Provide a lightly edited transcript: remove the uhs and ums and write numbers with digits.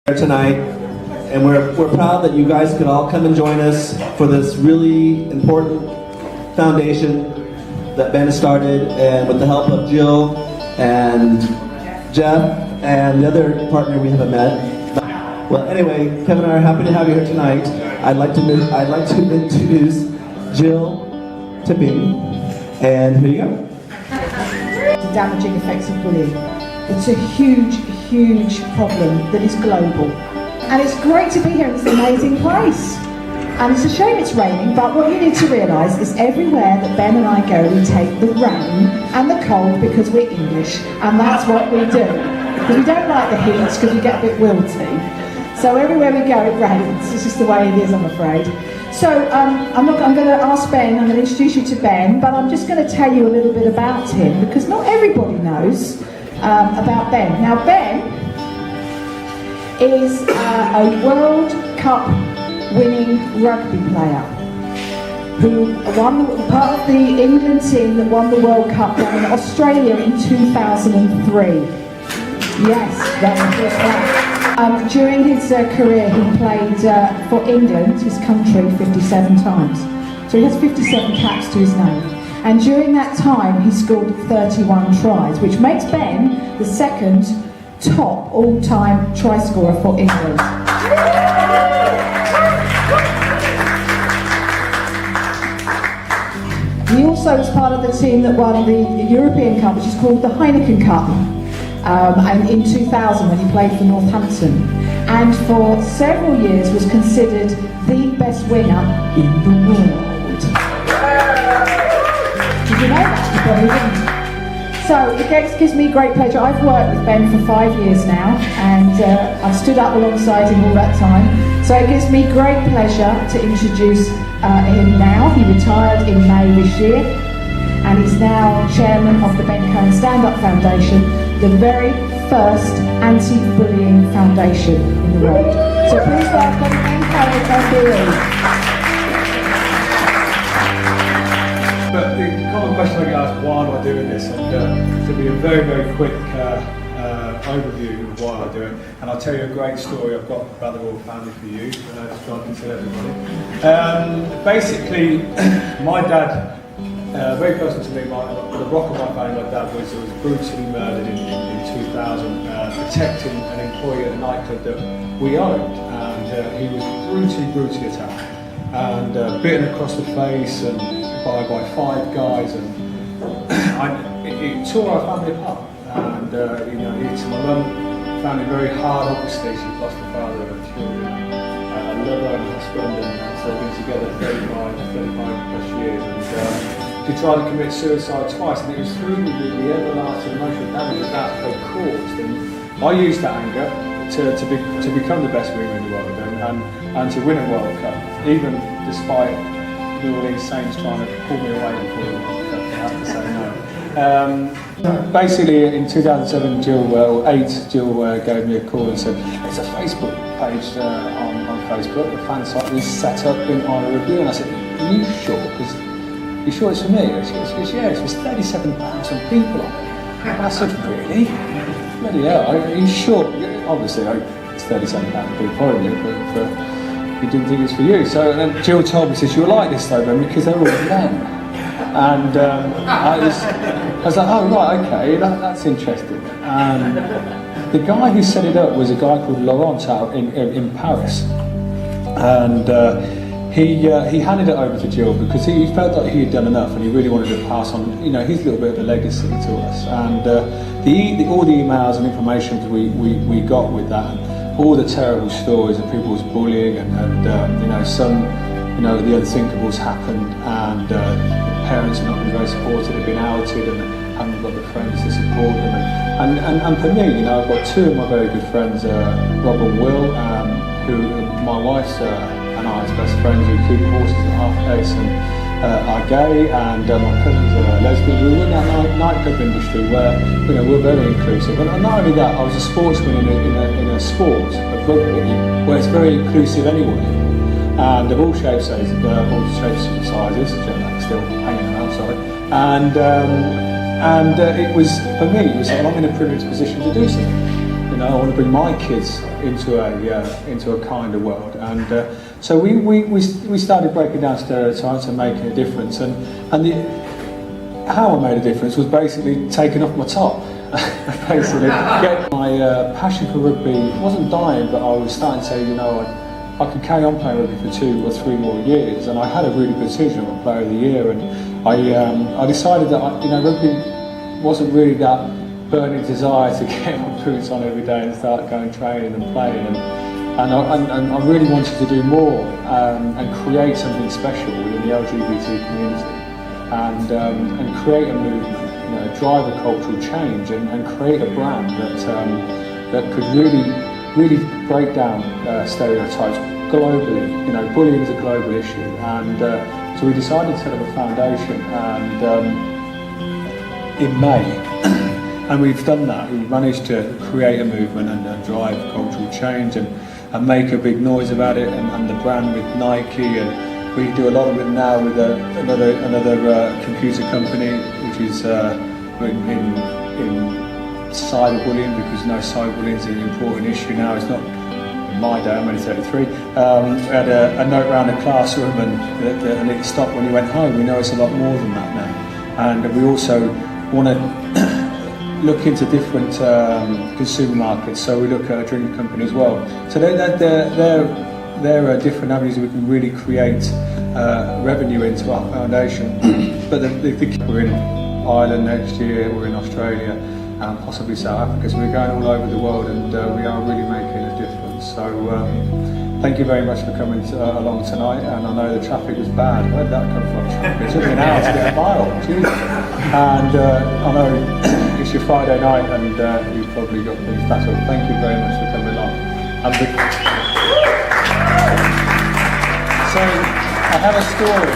Tonight, and we're proud that you guys could all come and join us for this really important foundation that Ben has started, and with the help of Jill and Jeff and the other partner we haven't met. Well, anyway, Kevin and I are happy to have you here tonight. I'd like to introduce Jill Tipping, and here you go. The damaging effects of bullying. It's a huge problem that is global. And it's great to be here in this amazing place. And it's a shame it's raining, but what you need to realise is everywhere that Ben and I go, we take the rain and the cold because we're English, and that's what we do. Because we don't like the heat, because we get a bit wilty. So everywhere we go, it rains. It's just the way it is, I'm afraid. So I'm going to ask Ben, I'm going to introduce you to Ben, but I'm just going to tell you a little bit about him, because not everybody knows about Ben. Now, Ben is a World Cup winning rugby player who won part of the England team that won the World Cup down in Australia in 2003. Yes, that was just that. During his career, he played for England, his country, 57 times. So he has 57 caps to his name. And during that time, he scored 31 tries, which makes Ben the second top all-time try scorer for England. He also was part of the team that won the European Cup, which is called the Heineken Cup, and in 2000 when he played for Northampton. And for several years was considered the best winger in the world. Did you know that? You probably didn't. So it gives me great pleasure. I've worked with Ben for 5 years now, and I've stood up alongside him all that time. So it gives me great pleasure to introduce him now. He retired in May this year, and he's now chairman of the Ben Cohen Stand-Up Foundation, the very first anti-bullying foundation in the world. So please welcome Ben Cohen.mov. But the common question I get asked, why am I doing this? And to be a very quick overview of why I do it, and I'll tell you a great story I've got about the royal family for you, to try and consider everybody. Basically, my dad, very personal to me, the rock of my family, my dad was brutally murdered in 2000, protecting an employee at a nightclub that we owned, and he was brutally attacked, and bitten across the face and by 5 guys, and it tore our family apart. And it's my mum found it very hard. Obviously, she lost the father of her children, a lover and a husband, and so they've been together 35 plus years. And she tried to commit suicide twice, and it was through the everlasting emotional damage that they caused. And I used that anger to become the best winger in the world, and to win a World Cup, even despite New Orleans Saints trying to pull me away before the World Cup. I have to say no. Basically, in 2007, Jill gave me a call and said, "There's a Facebook page on Facebook, the fan site is set up in honour of you." And I said, "Are you sure? Because you sure it's for me?" She goes, "Yeah, it's 37,000 people on it." And I said, "Really? Bloody hell, are you sure?" Obviously, it's 37,000 people on it, but you didn't think it's for you. So then Jill told me, says, "You'll like this though, Ben, because they're all men." And I was like, "Oh right, okay, that's interesting." And the guy who set it up was a guy called Laurent out in Paris, and he handed it over to Jill because he felt like he had done enough, and he really wanted to pass on, his little bit of a legacy to us. And all the emails and information we got with that, and all the terrible stories of people's bullying, and some, the unthinkables happened, and parents are not been very supportive, have been outed, and haven't got the friends to support them. And for me, I've got 2 of my very good friends, Rob and Will, who my wife's and I's best friends, who keep horses at half pace and are gay, and my cousins are lesbian. We're in that nightclub industry where we're very inclusive. And not only that, I was a sportsman in a sport of rugby where it's very inclusive anyway. And of all shapes and sizes, still hanging outside. And it was, for me, I'm in a privileged position to do so. know, I want to bring my kids into a kinder world. And so we started breaking down stereotypes and making a difference. And how I made a difference was basically taking off my top. Basically, my passion for rugby wasn't dying, but I was starting to say, you know, I could carry on playing rugby for 2 or 3 more years, and I had a really good season on Player of the Year, and I decided that rugby wasn't really that burning desire to get my boots on every day and start going training and playing, and I really wanted to do more and create something special within the LGBT community, and create a movement. You know, drive a cultural change and create a brand that could really break down stereotypes globally. You know, bullying is a global issue, and so we decided to set up a foundation, and in May, and we've done that. We've managed to create a movement and drive cultural change and make a big noise about it, and the brand with Nike, and we do a lot of it now with another computer company, which is in cyberbullying, because cyberbullying is an important issue now. It's not in my day, I'm only 33. We had a note around the classroom, and it stopped when you went home. We know it's a lot more than that now, and we also want to look into different consumer markets. So we look at a drink company as well. So there are different avenues we can really create revenue into our foundation. But we're in Ireland next year, we're in Australia, and possibly South Africa. So we're going all over the world, and we are really making a difference. So thank you very much for coming along tonight. And I know the traffic was bad. Where did that come from? It took me an hour to get a mile. Jeez. And I know it's your Friday night, and you've probably got things back up. Thank you very much for coming along. So I have a story.